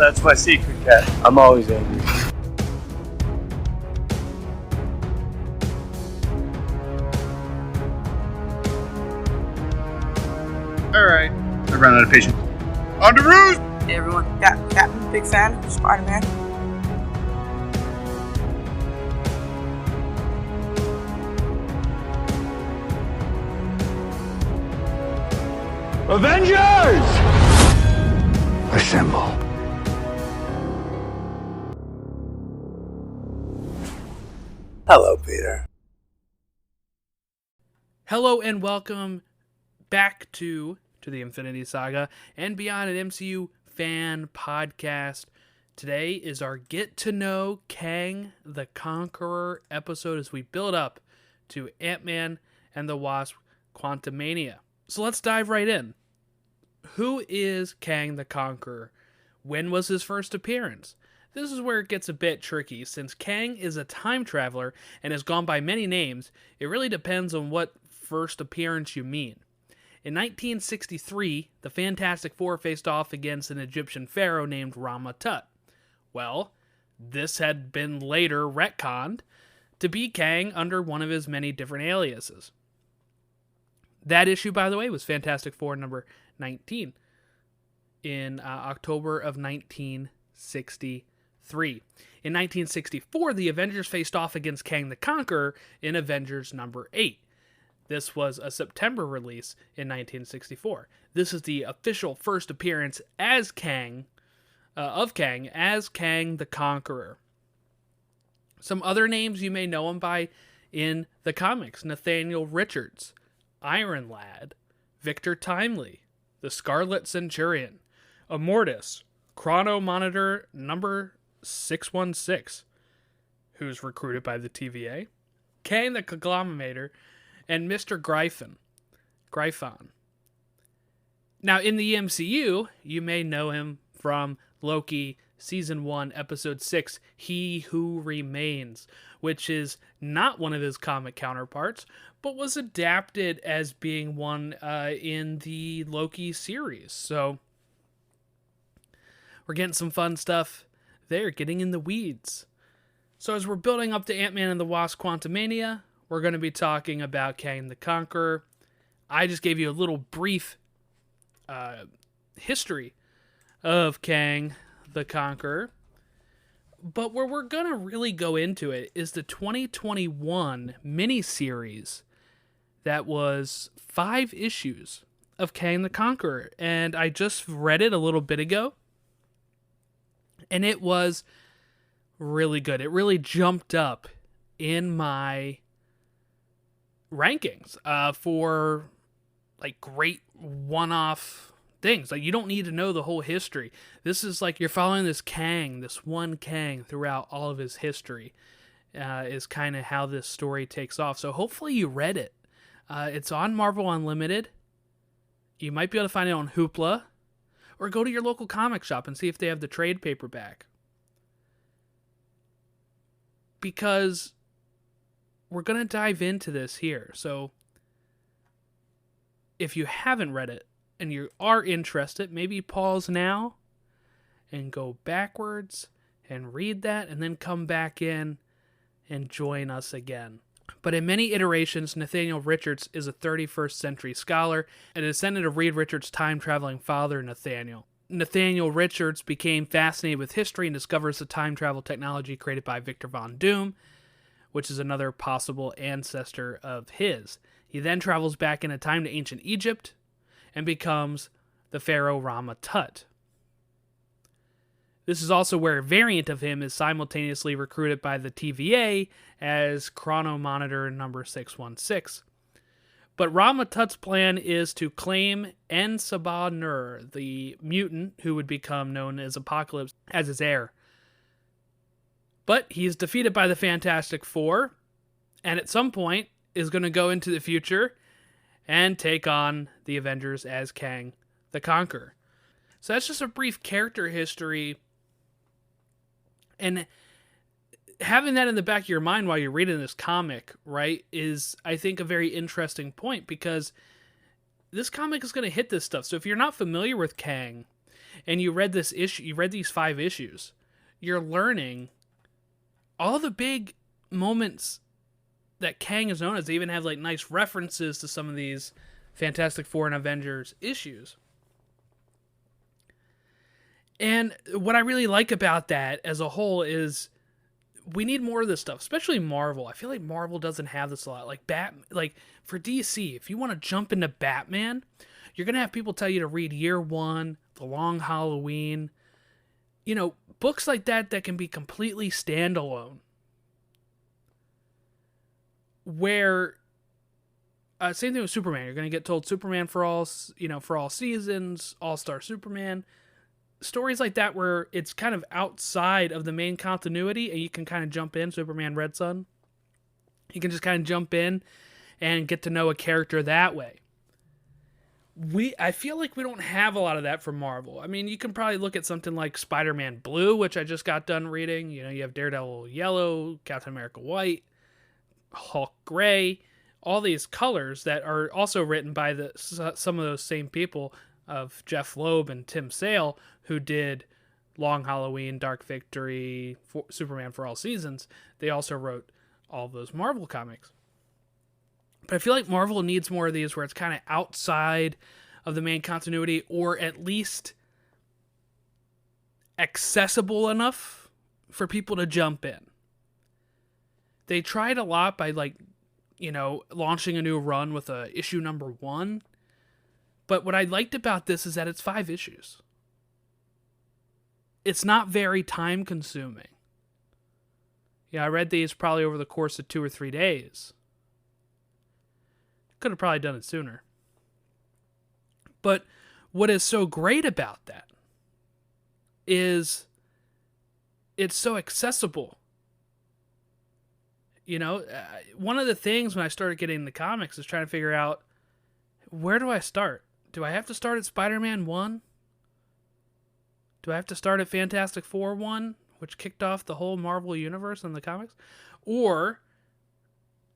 That's my secret, cat. I'm always angry. Alright. I ran out of patience. On the roost! Hey everyone, Captain, big fan of Spider-Man. Avengers! Assemble. Hello, Peter. Hello and welcome back to the Infinity Saga and Beyond, an MCU fan podcast. Today is our Get to Know Kang the Conqueror episode as we build up to Ant-Man and the Wasp Quantumania. So let's dive right in. Who is Kang the Conqueror? When was his first appearance? This is where it gets a bit tricky. Since Kang is a time traveler and has gone by many names, it really depends on what first appearance you mean. In 1963, the Fantastic Four faced off against an Egyptian pharaoh named Rama-Tut. Well, this had been later retconned to be Kang under one of his many different aliases. That issue, by the way, was Fantastic Four number 19 in October of 1963. In 1964, the Avengers faced off against Kang the Conqueror in Avengers number 8. This was a September release in 1964. This is the official first appearance as Kang, as Kang the Conqueror. Some other names you may know him by in the comics: Nathaniel Richards, Iron Lad, Victor Timely, the Scarlet Centurion, Immortus, Chrono Monitor number 616, who's recruited by the TVA, Kang the Conglomerator, and Mr. Gryphon. Now, in the MCU, you may know him from Loki Season 1, Episode 6, He Who Remains, which is not one of his comic counterparts, but was adapted as being one in the Loki series. So, we're getting some fun stuff there, getting in the weeds. So as we're building up to Ant-Man and the Wasp Quantumania, we're going to be talking about Kang the Conqueror. I just gave you a little brief history of Kang the Conqueror. But where we're going to really go into it is the 2021 miniseries that was 5 issues of Kang the Conqueror. And I just read it a little bit ago. And it was really good. It really jumped up in my rankings for like great one-off things. Like, you don't need to know the whole history. This is like you're following this one Kang throughout all of his history is kind of how this story takes off. So hopefully you read it. It's on Marvel Unlimited. You might be able to find it on Hoopla, or go to your local comic shop and see if they have the trade paperback. Because we're going to dive into this here. So if you haven't read it and you are interested, maybe pause now and go backwards and read that and then come back in and join us again. But in many iterations, Nathaniel Richards is a 31st century scholar, a descendant of Reed Richards' time-traveling father, Nathaniel. Nathaniel Richards became fascinated with history and discovers the time travel technology created by Victor Von Doom, which is another possible ancestor of his. He then travels back in time to ancient Egypt and becomes the pharaoh Rama-Tut. This is also where a variant of him is simultaneously recruited by the TVA as Chrono Monitor number 616. But Rama-Tut's plan is to claim En-Sabah-Nur, the mutant who would become known as Apocalypse, as his heir. But he's defeated by the Fantastic Four, and at some point is going to go into the future and take on the Avengers as Kang the Conqueror. So that's just a brief character history, and having that in the back of your mind while you're reading this comic, right, is, I think, a very interesting point, because this comic is going to hit this stuff. So if you're not familiar with Kang, and you read this issue, you read these 5 issues, you're learning all the big moments that Kang is known as. They even have like nice references to some of these Fantastic Four and Avengers issues. And what I really like about that as a whole is we need more of this stuff, especially Marvel. I feel like Marvel doesn't have this a lot. Like for DC, if you want to jump into Batman, you're going to have people tell you to read Year One, The Long Halloween, books like that can be completely standalone. Where, same thing with Superman. You're going to get told Superman for all seasons, All-Star Superman. Stories like that where it's kind of outside of the main continuity and you can kind of jump in, Superman Red Sun. You can just kind of jump in and get to know a character that way. I feel like we don't have a lot of that from Marvel. I mean, you can probably look at something like Spider-Man Blue, which I just got done reading. You have Daredevil Yellow, Captain America White, Hulk Gray, all these colors that are also written by some of those same people of Jeff Loeb and Tim Sale, who did Long Halloween, Dark Victory, Superman for All Seasons. They also wrote all of those Marvel comics. But I feel like Marvel needs more of these where it's kind of outside of the main continuity, or at least accessible enough for people to jump in. They tried a lot by launching a new run with issue number 1. But what I liked about this is that it's 5 issues. It's not very time consuming. I read these probably over the course of 2 or 3 days. Could have probably done it sooner. But what is so great about that is it's so accessible. One of the things when I started getting into comics is trying to figure out, where do I start? Do I have to start at Spider-Man 1? Do I have to start at Fantastic Four 1, which kicked off the whole Marvel universe in the comics? Or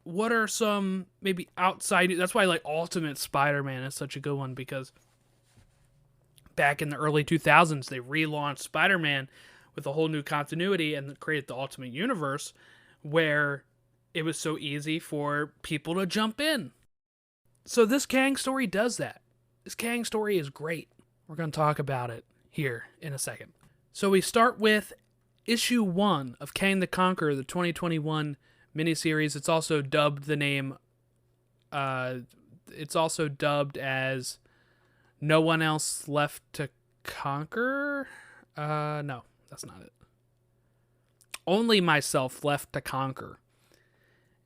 what are some maybe outside... That's why Ultimate Spider-Man is such a good one, because back in the early 2000s, they relaunched Spider-Man with a whole new continuity and created the Ultimate Universe, where it was so easy for people to jump in. So this Kang story does that. This Kang story is great. We're going to talk about it here in a second. So we start with issue 1 of Kang the Conqueror, the 2021 miniseries. It's also dubbed as No One Else Left to Conquer. No, that's not it. Only Myself Left to Conquer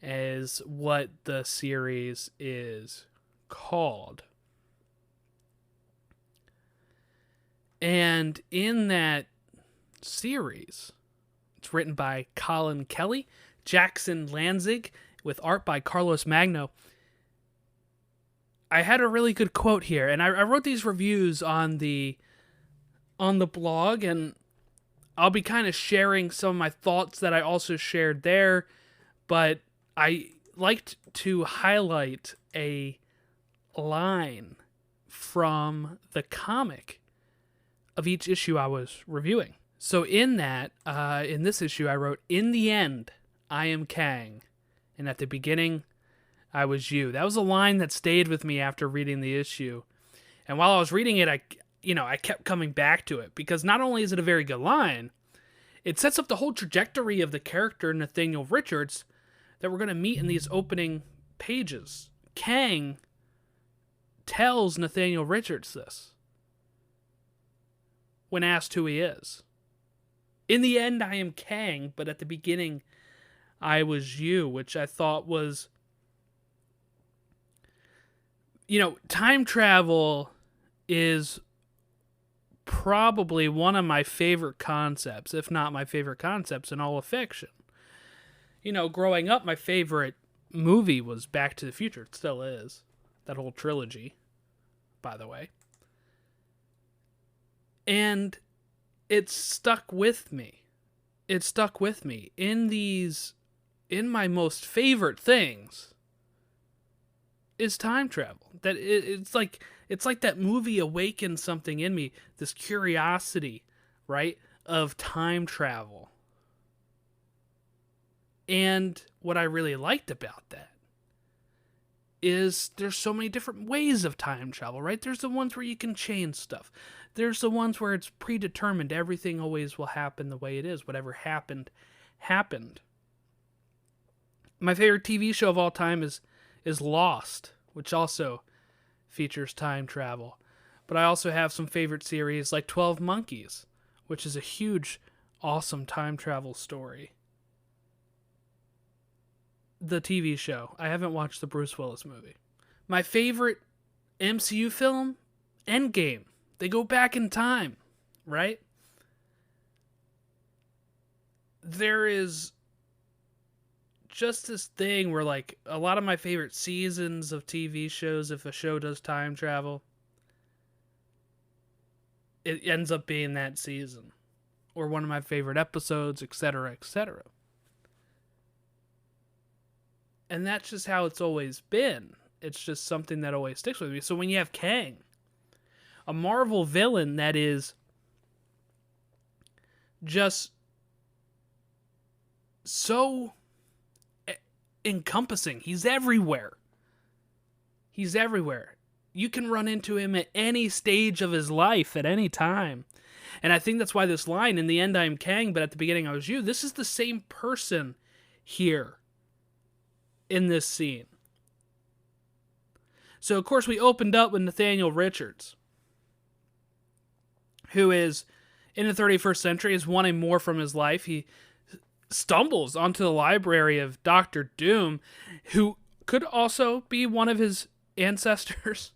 is what the series is called. And in that series, it's written by Colin Kelly, Jackson Lanzig, with art by Carlos Magno. I had a really good quote here, and I wrote these reviews on the blog, and I'll be kind of sharing some of my thoughts that I also shared there, but I liked to highlight a line from the comic of each issue I was reviewing. So in this issue, I wrote, "In the end, I am Kang, and at the beginning, I was you." That was a line that stayed with me after reading the issue. And while I was reading it, I kept coming back to it, because not only is it a very good line, it sets up the whole trajectory of the character Nathaniel Richards that we're going to meet in these opening pages. Kang tells Nathaniel Richards this when asked who he is. In the end, I am Kang, but at the beginning, I was you, which I thought was... time travel is probably one of my favorite concepts, if not my favorite concepts in all of fiction. Growing up, my favorite movie was Back to the Future. It still is. That whole trilogy, by the way. And it stuck with me. It stuck with me. In my most favorite things, is time travel. That it's like that movie awakened something in me, this curiosity, right, of time travel. And what I really liked about that is there's so many different ways of time travel, right? There's the ones where you can change stuff. There's the ones where it's predetermined. Everything always will happen the way it is. Whatever happened, happened. My favorite TV show of all time is Lost, which also features time travel. But I also have some favorite series like 12 Monkeys, which is a huge, awesome time travel story. The TV show. I haven't watched the Bruce Willis movie. My favorite MCU film, Endgame. They go back in time, right? There is just this thing where, like, a lot of my favorite seasons of TV shows, if a show does time travel, it ends up being that season. Or one of my favorite episodes, etc., etc. And that's just how it's always been. It's just something that always sticks with me. So when you have Kang, a Marvel villain that is just so encompassing. He's everywhere. He's everywhere. You can run into him at any stage of his life at any time. And I think that's why this line, in the end I am Kang, but at the beginning I was you, this is the same person here in this scene. So, of course, we opened up with Nathaniel Richards, who is, in the 31st century, is wanting more from his life. He stumbles onto the library of Dr. Doom, who could also be one of his ancestors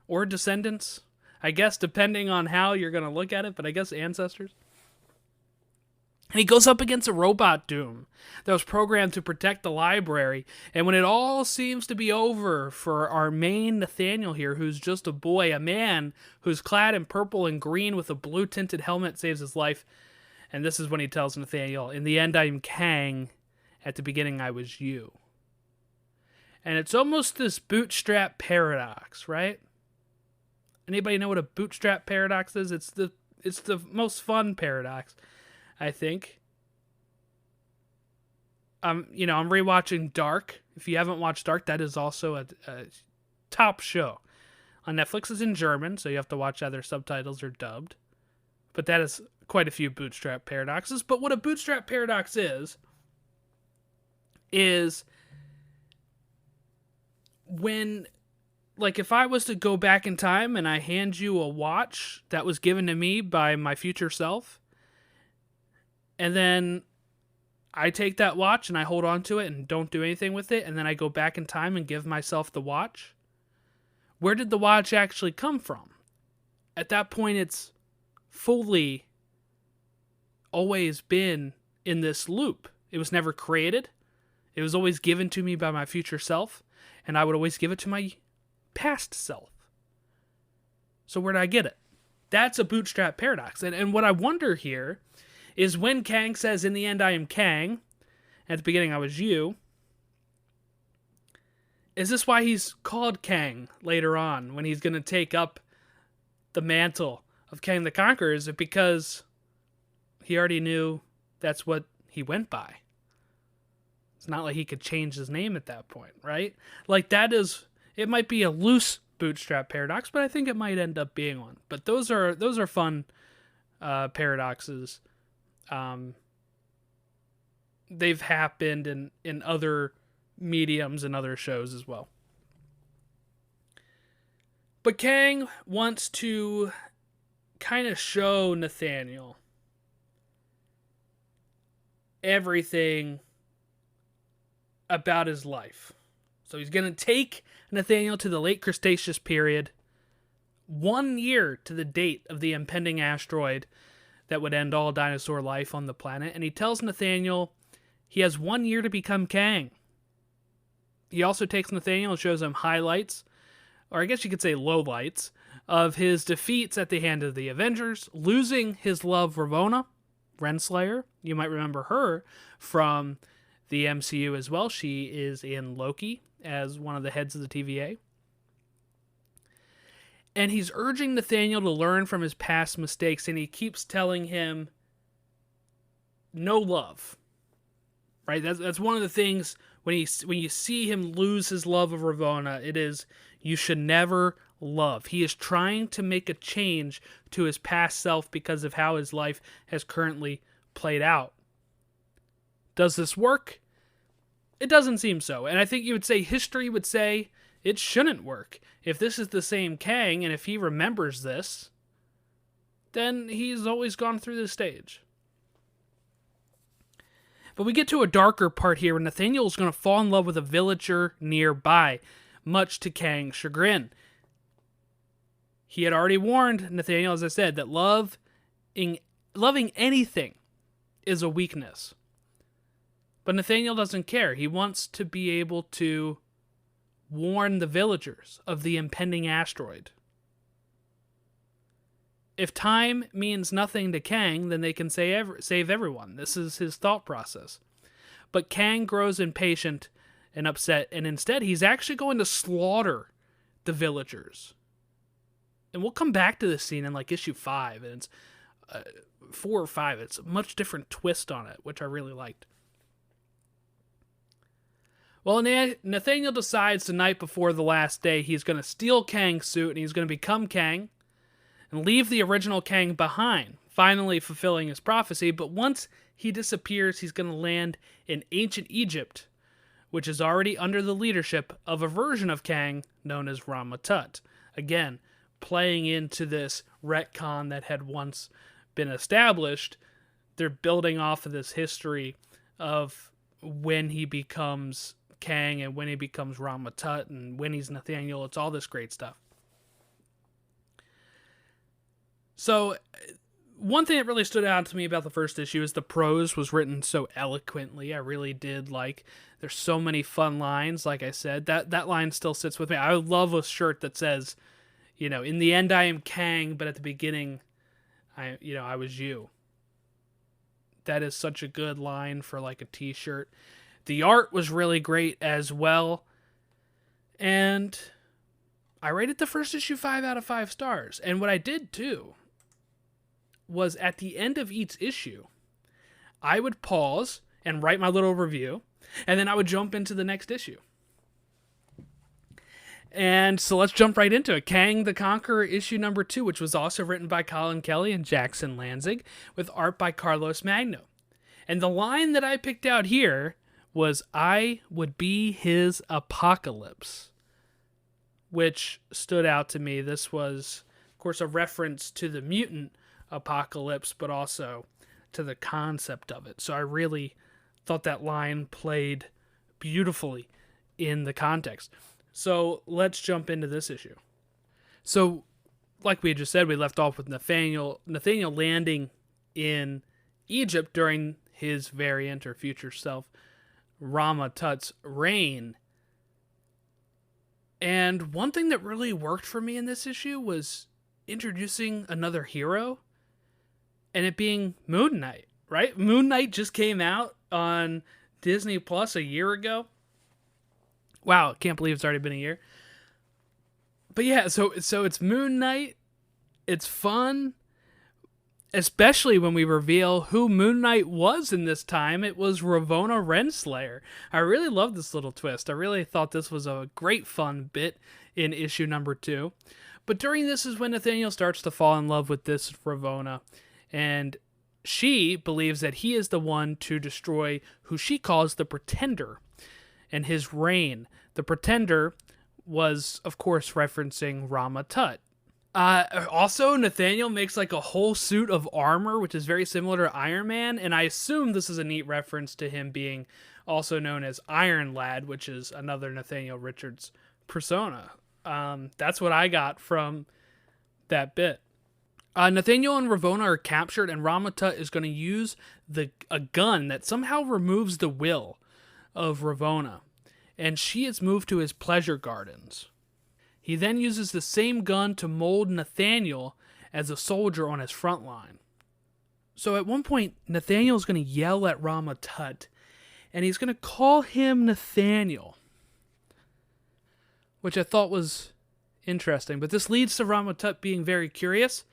or descendants, I guess, depending on how you're going to look at it, but I guess ancestors. And he goes up against a robot Doom that was programmed to protect the library. And when it all seems to be over for our main Nathaniel here, who's just a boy, a man who's clad in purple and green with a blue-tinted helmet saves his life. And this is when he tells Nathaniel, in the end I am Kang, at the beginning I was you. And it's almost this bootstrap paradox, right? Anybody know what a bootstrap paradox is? It's the most fun paradox, I think. I'm rewatching Dark. If you haven't watched Dark, that is also a top show on Netflix. It's in German, so you have to watch either subtitles or dubbed. But that is quite a few bootstrap paradoxes. But what a bootstrap paradox is when, like, if I was to go back in time and I hand you a watch that was given to me by my future self, and then I take that watch and I hold on to it and don't do anything with it, and then I go back in time and give myself the watch, where did the watch actually come from? At that point, it's fully always been in this loop. It was never created. It was always given to me by my future self, and I would always give it to my past self. So where did I get it? That's a bootstrap paradox. And what I wonder here is when Kang says, in the end I am Kang, at the beginning I was you, is this why he's called Kang later on, when he's going to take up the mantle of Kang the Conqueror? Is it because he already knew that's what he went by? It's not like he could change his name at that point, right? Like, that is, it might be a loose bootstrap paradox, but I think it might end up being one. But those are fun paradoxes. They've happened in other mediums and other shows as well. But Kang wants to kind of show Nathaniel everything about his life. So he's going to take Nathaniel to the late Cretaceous period, 1 year to the date of the impending asteroid that would end all dinosaur life on the planet. And he tells Nathaniel he has 1 year to become Kang. He also takes Nathaniel and shows him highlights, or I guess you could say lowlights, of his defeats at the hand of the Avengers, losing his love Ravonna, Renslayer. You might remember her from the MCU as well. She is in Loki as one of the heads of the TVA. And he's urging Nathaniel to learn from his past mistakes, and he keeps telling him, no love. Right? That's one of the things when you see him lose his love of Ravonna, it is, you should never love. He is trying to make a change to his past self because of how his life has currently played out. Does this work? It doesn't seem so. And I think you would say history would say it shouldn't work. If this is the same Kang, and if he remembers this, then he's always gone through this stage. But we get to a darker part here where Nathaniel is going to fall in love with a villager nearby, much to Kang's chagrin. He had already warned Nathaniel, as I said, that loving anything is a weakness. But Nathaniel doesn't care. He wants to be able to warn the villagers of the impending asteroid. If time means nothing to Kang, then they can save everyone. This is his thought process. But Kang grows impatient and upset, and instead he's actually going to slaughter the villagers. And we'll come back to this scene in like issue 5, and it's 4 or 5. It's a much different twist on it, which I really liked. Well, Nathaniel decides the night before the last day he's going to steal Kang's suit, and he's going to become Kang and leave the original Kang behind, finally fulfilling his prophecy. But once he disappears, he's going to land in ancient Egypt, which is already under the leadership of a version of Kang known as Rama-Tut. Again, playing into this retcon that had once been established. They're building off of this history of when he becomes Kang and when he becomes Rama-Tut and when he's Nathaniel. It's all this great stuff. So, one thing that really stood out to me about the first issue is the prose was written so eloquently. I really did like. There's so many fun lines. Like I said, that line still sits with me. I would love a shirt that says, in the end I am Kang, but at the beginning, I was you. That is such a good line for like a t-shirt. The art was really great as well. And I rated the first issue 5 out of 5 stars. And what I did too was at the end of each issue, I would pause and write my little review, and then I would jump into the next issue. And so let's jump right into it. Kang the Conqueror issue number 2, which was also written by Colin Kelly and Jackson Lanzig, with art by Carlos Magno. And the line that I picked out here was, "I would be his apocalypse," which stood out to me. This was, of course, a reference to the mutant apocalypse, but also to the concept of it. So I really thought that line played beautifully in the context. So let's jump into this issue. So, like we had just said, we left off with Nathaniel landing in Egypt during his variant or future self, Rama-Tut's reign. And one thing that really worked for me in this issue was introducing another hero, and it being Moon Knight, right? Moon Knight just came out on Disney Plus a year ago. Wow, can't believe it's already been a year. But yeah, so it's Moon Knight. It's fun, especially when we reveal who Moon Knight was in this time. It was Ravonna Renslayer. I really love this little twist. I really thought this was a great fun bit in issue number 2. But during this is when Nathaniel starts to fall in love with this Ravonna, and she believes that he is the one to destroy who she calls the Pretender and his reign. The Pretender was, of course, referencing Rama-Tut. Also, Nathaniel makes like a whole suit of armor, which is very similar to Iron Man, and I assume this is a neat reference to him being also known as Iron Lad, which is another Nathaniel Richards persona. That's what I got from that bit. Nathaniel and Ravonna are captured, and Rama-Tut is going to use a gun that somehow removes the will of Ravonna, and she is moved to his pleasure gardens. He then uses the same gun to mold Nathaniel as a soldier on his front line. So at one point, Nathaniel is going to yell at Rama-Tut, and he's going to call him Nathaniel, which I thought was interesting. But this leads to Rama Tut being very curious,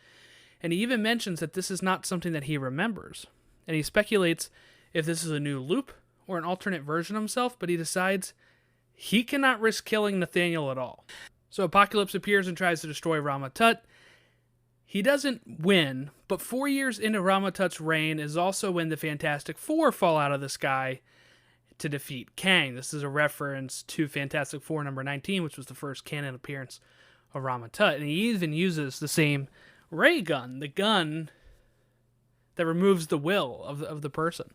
and he even mentions that this is not something that he remembers. And he speculates if this is a new loop or an alternate version of himself, but he decides he cannot risk killing Nathaniel at all. So Apocalypse appears and tries to destroy Rama Tut. He doesn't win, but 4 years into Rama Tut's reign is also when the Fantastic Four fall out of the sky to defeat Kang. This is a reference to Fantastic Four number 19, which was the first canon appearance of Rama Tut. And he even uses the same ray gun, the gun that removes the will of the person.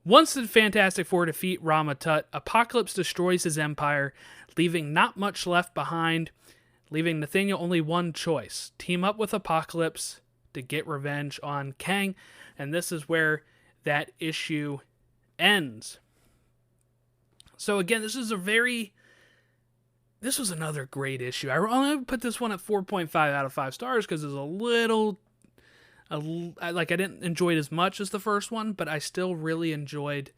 Once the Fantastic Four defeat Rama Tut, Apocalypse destroys his empire, leaving not much left behind, leaving Nathaniel only one choice: team up with Apocalypse to get revenge on Kang, and this is where that issue ends. So again, this was another great issue. I only put this one at 4.5 out of 5 stars because it's I didn't enjoy it as much as the first one, but I still really enjoyed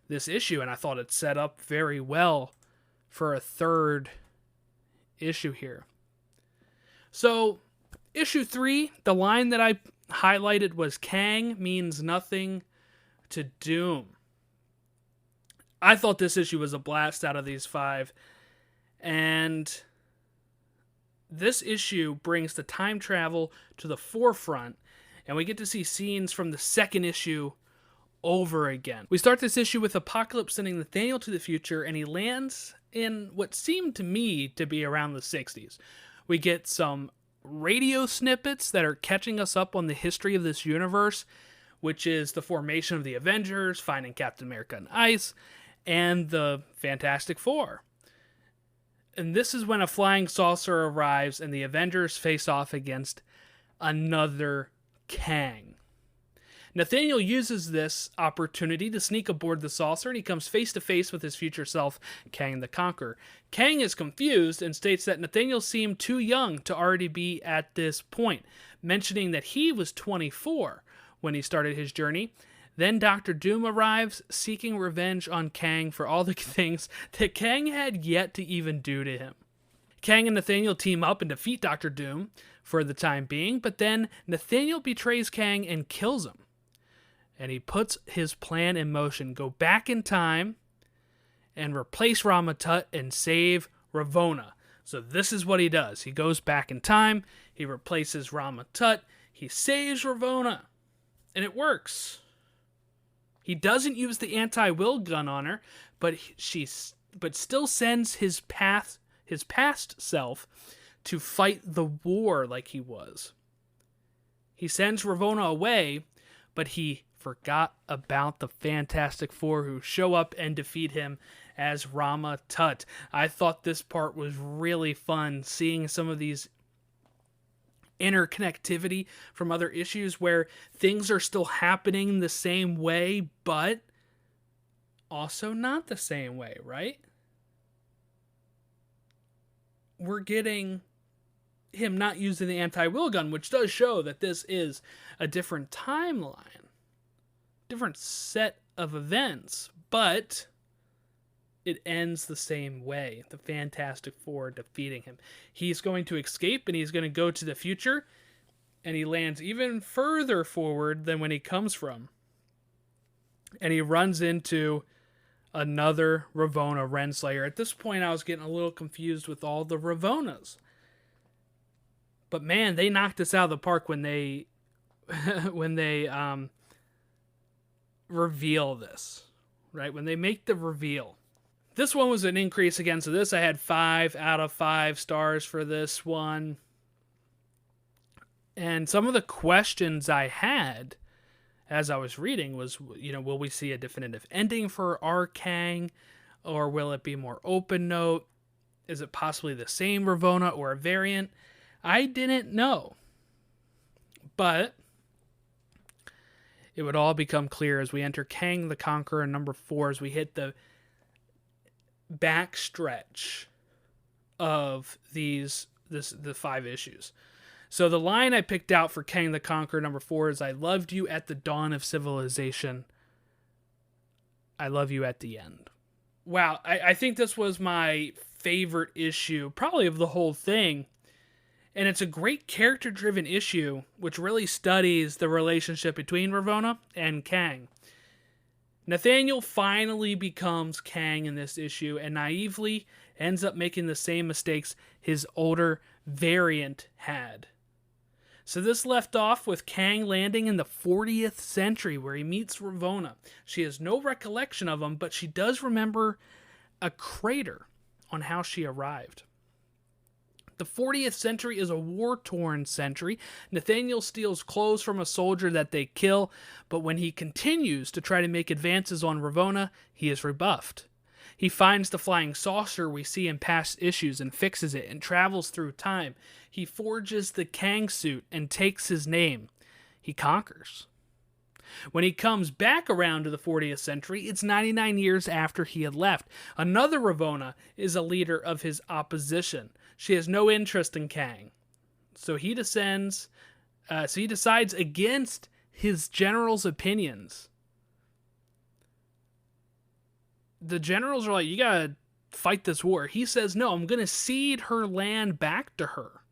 this issue, and I thought it set up very well for a third issue here. So, issue 3, the line that I highlighted was Kang means nothing to Doom. I thought this issue was a blast out of these 5, and this issue brings the time travel to the forefront, and we get to see scenes from the second issue over again. We start this issue with Apocalypse sending Nathaniel to the future, and he lands in what seemed to me to be around the 60s. We get some radio snippets that are catching us up on the history of this universe, which is the formation of the Avengers, finding Captain America and Ice, and the Fantastic Four. And this is when a flying saucer arrives and the Avengers face off against another Kang. Nathaniel uses this opportunity to sneak aboard the saucer, and he comes face to face with his future self, Kang the Conqueror. Kang is confused and states that Nathaniel seemed too young to already be at this point, mentioning that he was 24 when he started his journey. Then Dr. Doom arrives, seeking revenge on Kang for all the things that Kang had yet to even do to him. Kang and Nathaniel team up and defeat Dr. Doom for the time being, but then Nathaniel betrays Kang and kills him. And he puts his plan in motion, go back in time and replace Rama Tut and save Ravonna. So this is what he does. He goes back in time, he replaces Rama Tut, he saves Ravonna, and it works. He doesn't use the anti-will gun on her, but still sends his past self to fight the war like he was. He sends Ravonna away, but he forgot about the Fantastic Four, who show up and defeat him as Rama Tut. I thought this part was really fun, seeing some of these interconnectivity from other issues where things are still happening the same way, but also not the same way, right? We're getting him not using the anti-will gun, which does show that this is a different timeline, different set of events, but it ends the same way. The Fantastic Four defeating him. He's going to escape, and he's going to go to the future, and he lands even further forward than when he comes from. And he runs into another Ravonna Renslayer. At this point, I was getting a little confused with all the Ravonnas. But man, they knocked us out of the park when they reveal this, right? When they make the reveal. This one was an increase again. So this, I had 5 out of 5 stars for this one. And some of the questions I had as I was reading was, will we see a definitive ending for our Kang? Or will it be more open note? Is it possibly the same Ravonna or a variant? I didn't know. But it would all become clear as we enter Kang the Conqueror number 4, as we hit the backstretch of the 5 issues. So the line I picked out for Kang the Conqueror number 4 is, "I loved you at the dawn of civilization. I love you at the end." Wow, I think this was my favorite issue, probably of the whole thing. And it's a great character-driven issue, which really studies the relationship between Ravonna and Kang. Nathaniel finally becomes Kang in this issue, and naively ends up making the same mistakes his older variant had. So this left off with Kang landing in the 40th century, where he meets Ravonna. She has no recollection of him, but she does remember a crater on how she arrived. The 40th century is a war-torn century. Nathaniel steals clothes from a soldier that they kill, but when he continues to try to make advances on Ravonna, he is rebuffed. He finds the flying saucer we see in past issues and fixes it and travels through time. He forges the Kang suit and takes his name. He conquers. When he comes back around to the 40th century, it's 99 years after he had left. Another Ravonna is a leader of his opposition. She has no interest in Kang. So he decides against his general's opinions. The generals are like, you gotta fight this war. He says, no, I'm gonna cede her land back to her.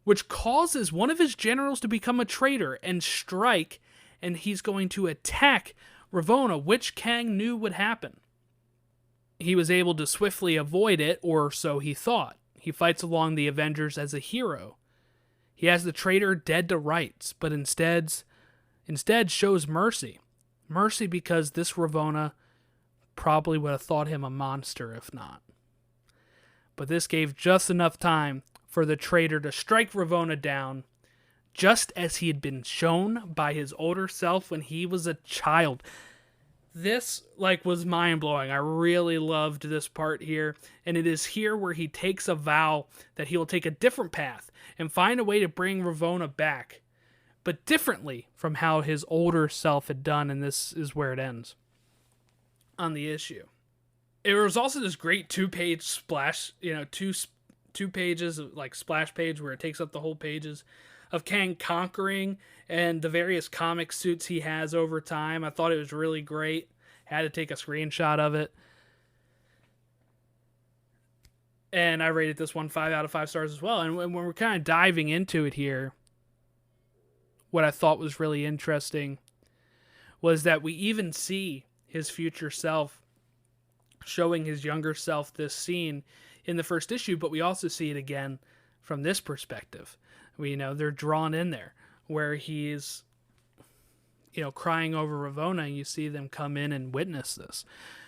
Which causes one of his generals to become a traitor and strike, and he's going to attack Ravonna, which Kang knew would happen. He was able to swiftly avoid it, or so he thought. He fights along the Avengers as a hero. He has the traitor dead to rights, but instead shows mercy. Mercy because this Ravonna probably would have thought him a monster if not. But this gave just enough time for the traitor to strike Ravonna down, just as he had been shown by his older self when he was a child. This was mind-blowing. I really loved this part here, and it is here where he takes a vow that he will take a different path and find a way to bring Ravonna back, but differently from how his older self had done, and this is where it ends on the issue. It was also this great two-page splash, two pages of splash page where it takes up the whole pages of Kang conquering and the various comic suits he has over time. I thought it was really great. Had to take a screenshot of it. And I rated this one 5 out of 5 stars as well. And when we're kind of diving into it here, what I thought was really interesting was that we even see his future self showing his younger self this scene in the first issue, but we also see it again from this perspective. They're drawn in there where he's, crying over Ravonna, and you see them come in and witness this.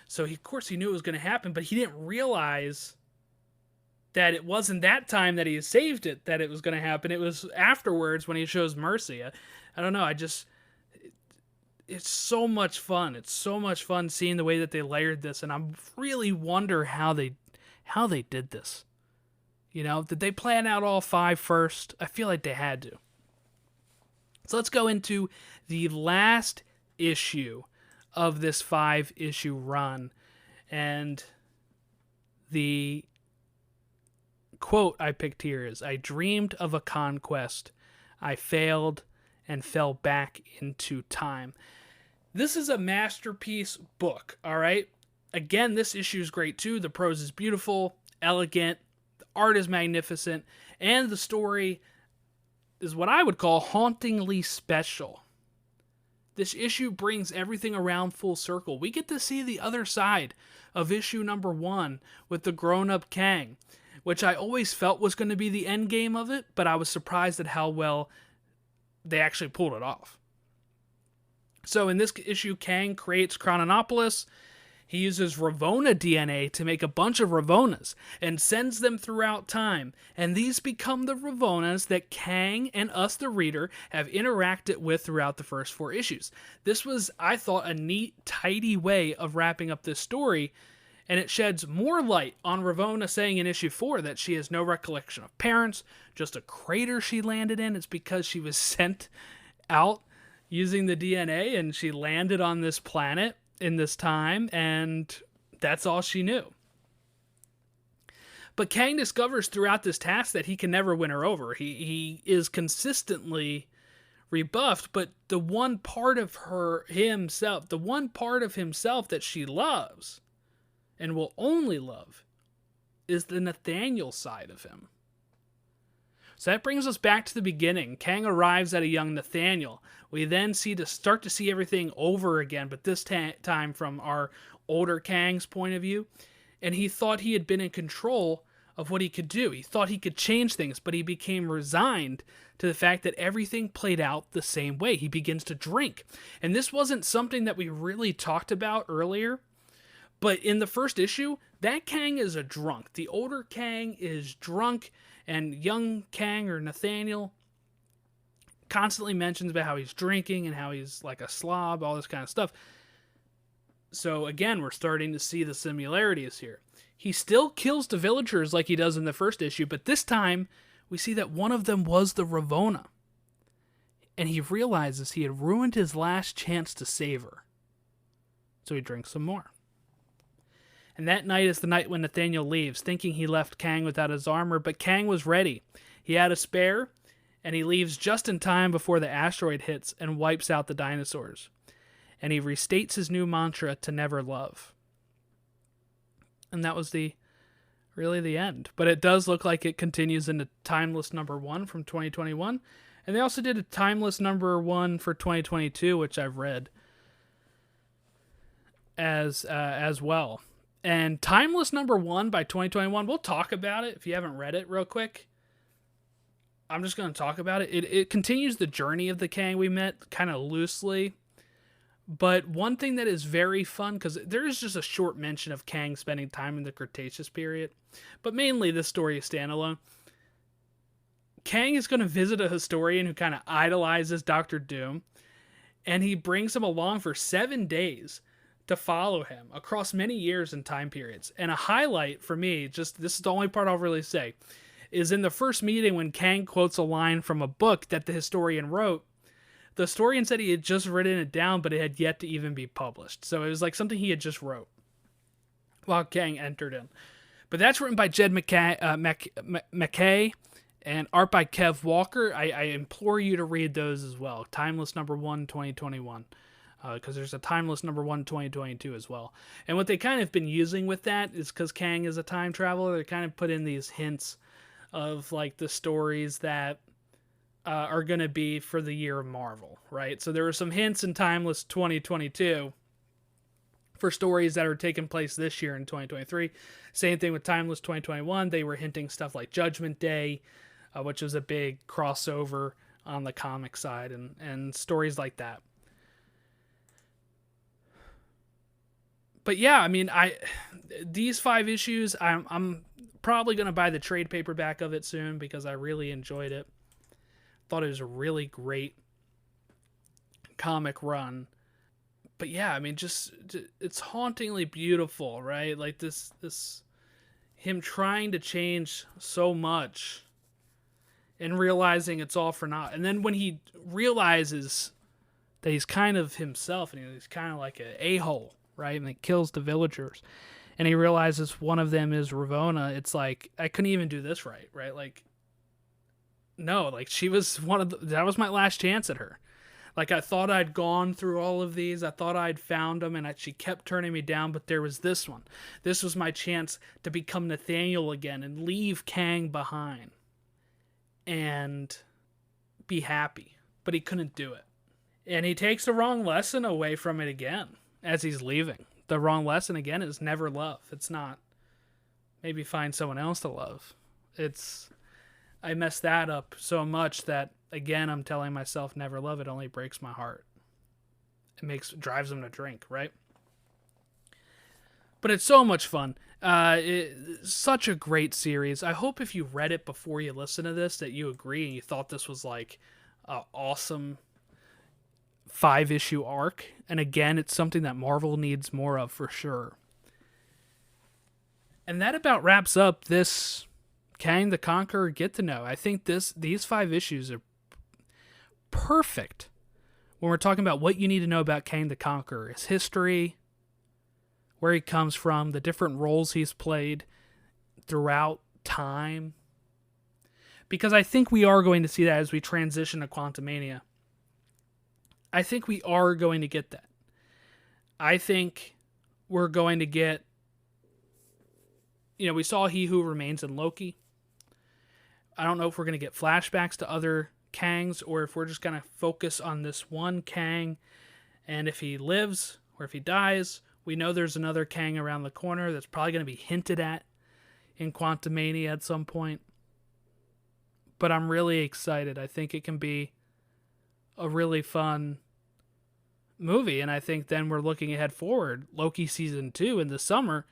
So of course he knew it was going to happen, but he didn't realize that it wasn't that time that he saved it that it was going to happen. It was afterwards when he shows mercy. I don't know. It's so much fun. It's so much fun seeing the way that they layered this, and I really wonder how they did this. Did they plan out all 5 first? I feel like they had to. So let's go into the last issue of this 5-issue run. And the quote I picked here is, "I dreamed of a conquest. I failed and fell back into time." This is a masterpiece book, all right? Again, this issue is great too. The prose is beautiful, elegant, the art is magnificent, and the story is what I would call hauntingly special. This issue brings everything around full circle. We get to see the other side of issue number 1 with the grown-up Kang, which I always felt was going to be the end game of it, but I was surprised at how well they actually pulled it off. So in this issue, Kang creates Chronopolis. He uses Ravonna DNA to make a bunch of Ravonnas and sends them throughout time. And these become the Ravonnas that Kang and us, the reader, have interacted with throughout the first 4 issues. This was, I thought, a neat, tidy way of wrapping up this story. And it sheds more light on Ravonna saying in issue 4 that she has no recollection of parents, just a crater she landed in. It's because she was sent out using the DNA and she landed on this planet in this time, and that's all she knew. But Kang discovers throughout this task that he can never win her over. He is consistently rebuffed, but the one part of himself that she loves and will only love, is the Nathaniel side of him. So that brings us back to the beginning. Kang arrives at a young Nathaniel. We then start to see everything over again, but this time from our older Kang's point of view. And he thought he had been in control of what he could do. He thought he could change things, but he became resigned to the fact that everything played out the same way. He begins to drink. And this wasn't something that we really talked about earlier, but in the first issue, that Kang is a drunk. The older Kang is drunk, and young Kang, or Nathaniel, constantly mentions about how he's drinking and how he's like a slob, all this kind of stuff. So again, we're starting to see the similarities here. He still kills the villagers like he does in the first issue, but this time we see that one of them was the Ravonna. And he realizes he had ruined his last chance to save her. So he drinks some more. And that night is the night when Nathaniel leaves, thinking he left Kang without his armor, but Kang was ready. He had a spare, and he leaves just in time before the asteroid hits and wipes out the dinosaurs. And he restates his new mantra to never love. And that was really the end. But it does look like it continues into Timeless #1 from 2021. And they also did a Timeless #1 for 2022, which I've read as well. And Timeless #1 by 2021, we'll talk about it if you haven't read it real quick. I'm just going to talk about it. It continues the journey of the Kang we met kind of loosely. But one thing that is very fun, because there is just a short mention of Kang spending time in the Cretaceous period, but mainly this story is standalone. Kang is going to visit a historian who kind of idolizes Dr. Doom, and he brings him along for 7 days to follow him across many years and time periods. And a highlight for me, just this is the only part I'll really say, is in the first meeting when Kang quotes a line from a book that the historian wrote. The historian said he had just written it down, but it had yet to even be published. So it was like something he had just wrote while Kang entered in. But that's written by Jed McKay and art by Kev Walker. I implore you to read those as well. Timeless #1 2021. Because there's a Timeless #1 2022 as well. And what they kind of been using with that is because Kang is a time traveler, they kind of put in these hints of like the stories that are going to be for the year of Marvel, right? So there were some hints in Timeless 2022 for stories that are taking place this year in 2023. Same thing with Timeless 2021. They were hinting stuff like Judgment Day, which was a big crossover on the comic side, and stories like that. But yeah, I mean, these 5 issues, I'm probably going to buy the trade paperback of it soon because I really enjoyed it. Thought it was a really great comic run. But yeah, I mean, just it's hauntingly beautiful, right? Like this him trying to change so much and realizing it's all for naught. And then when he realizes that he's kind of himself and he's kind of like an a-hole, right? And it kills the villagers. And he realizes one of them is Ravonna. It's like, I couldn't even do this right? Like, no, like she was that was my last chance at her. Like I thought I'd gone through all of these. I thought I'd found them, and she kept turning me down, but there was this one. This was my chance to become Nathaniel again and leave Kang behind and be happy. But he couldn't do it. And he takes the wrong lesson away from it again as he's leaving. The wrong lesson again is never love. It's not maybe find someone else to love. I messed that up so much that, again, I'm telling myself never love. It only breaks my heart. It drives them to drink, right? But it's so much fun. It's such a great series. I hope if you read it before you listen to this that you agree and you thought this was like an awesome 5-issue arc. And again, it's something that Marvel needs more of for sure. And that about wraps up this Kang the Conqueror Get to Know. I think these 5 issues are perfect when we're talking about what you need to know about Kang the Conqueror, his history, where he comes from, the different roles he's played throughout time. Because I think we are going to see that as we transition to Quantumania. I think we are going to get that. I think we're going to get we saw He Who Remains in Loki. I don't know if we're going to get flashbacks to other Kangs or if we're just going to focus on this one Kang. And if he lives or if he dies, we know there's another Kang around the corner that's probably going to be hinted at in Quantumania at some point. But I'm really excited. I think it can be a really fun movie. And I think then we're looking ahead forward. Loki Season 2 in the summer.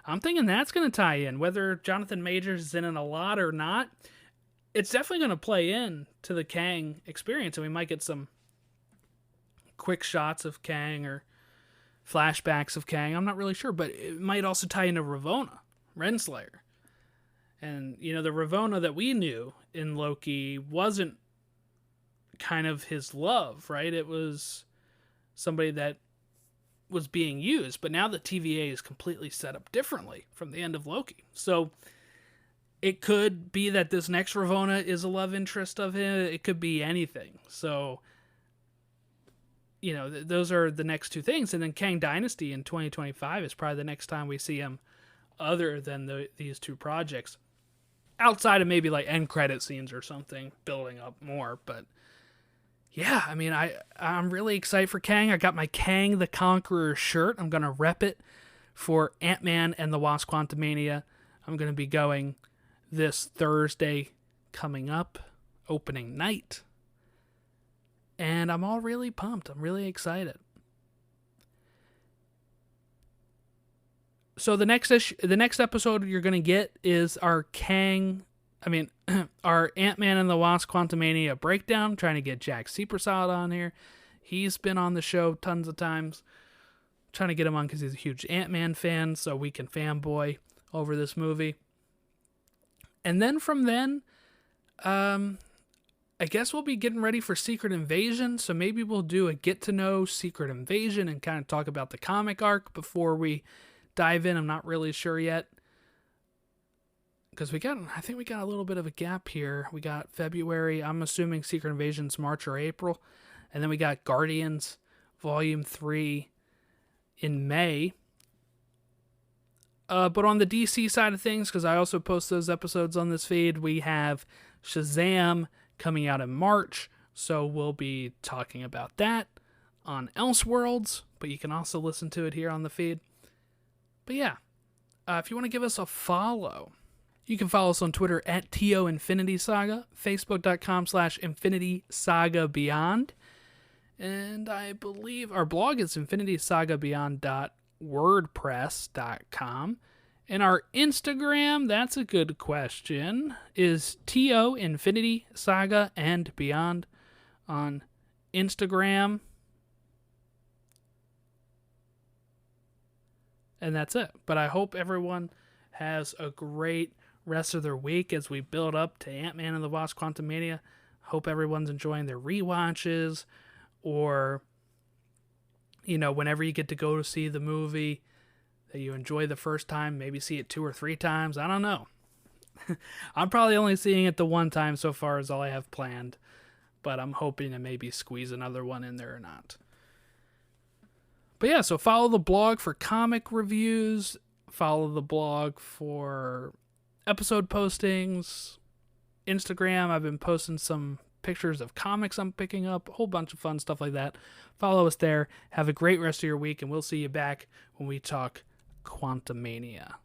I'm thinking that's going to tie in. Whether Jonathan Majors is in it a lot or not, it's definitely going to play in to the Kang experience. And we might get some quick shots of Kang or flashbacks of Kang. I'm not really sure. But it might also tie into Ravonna, Renslayer. And, the Ravonna that we knew in Loki wasn't kind of his love, right? It was somebody that was being used. But now the TVA is completely set up differently from the end of Loki. So it could be that this next Ravonna is a love interest of him. It could be anything. So, those are the next two things. And then Kang Dynasty in 2025 is probably the next time we see him other than these two projects. Outside of maybe like end credit scenes or something building up more. But yeah, I mean, I'm really excited for Kang. I got my Kang the Conqueror shirt. I'm going to rep it for Ant-Man and the Wasp Quantumania. I'm going to be going this Thursday coming up, opening night. And I'm all really pumped. I'm really excited. So the next episode you're going to get is our our Ant-Man and the Wasp Quantumania breakdown, trying to get Jack Seepersod on here. He's been on the show tons of times. Trying to get him on because he's a huge Ant-Man fan, so we can fanboy over this movie. And then from then, I guess we'll be getting ready for Secret Invasion, so maybe we'll do a get-to-know Secret Invasion and kind of talk about the comic arc before we dive in. I'm not really sure yet. Because I think we got a little bit of a gap here. We got February. I'm assuming Secret Invasion's March or April. And then we got Guardians Volume 3 in May. But on the DC side of things, because I also post those episodes on this feed, we have Shazam coming out in March. So we'll be talking about that on Elseworlds. But you can also listen to it here on the feed. But yeah, if you want to give us a follow, you can follow us on Twitter at TO Infinity Saga, Facebook.com/Infinity Saga Beyond. And I believe our blog is infinitysagabeyond.wordpress.com. And our Instagram, that's a good question, is TO Infinity Saga and Beyond on Instagram. And that's it. But I hope everyone has a great rest of their week as we build up to Ant-Man and the Wasp Quantumania. Hope everyone's enjoying their rewatches, or, whenever you get to go to see the movie that you enjoy the first time, maybe see it 2 or 3 times. I don't know. I'm probably only seeing it the one time so far is all I have planned, but I'm hoping to maybe squeeze another one in there or not. But yeah, so follow the blog for comic reviews, follow the blog for episode postings, Instagram, I've been posting some pictures of comics I'm picking up, a whole bunch of fun stuff like that. Follow us there. Have a great rest of your week, and we'll see you back when we talk Quantumania.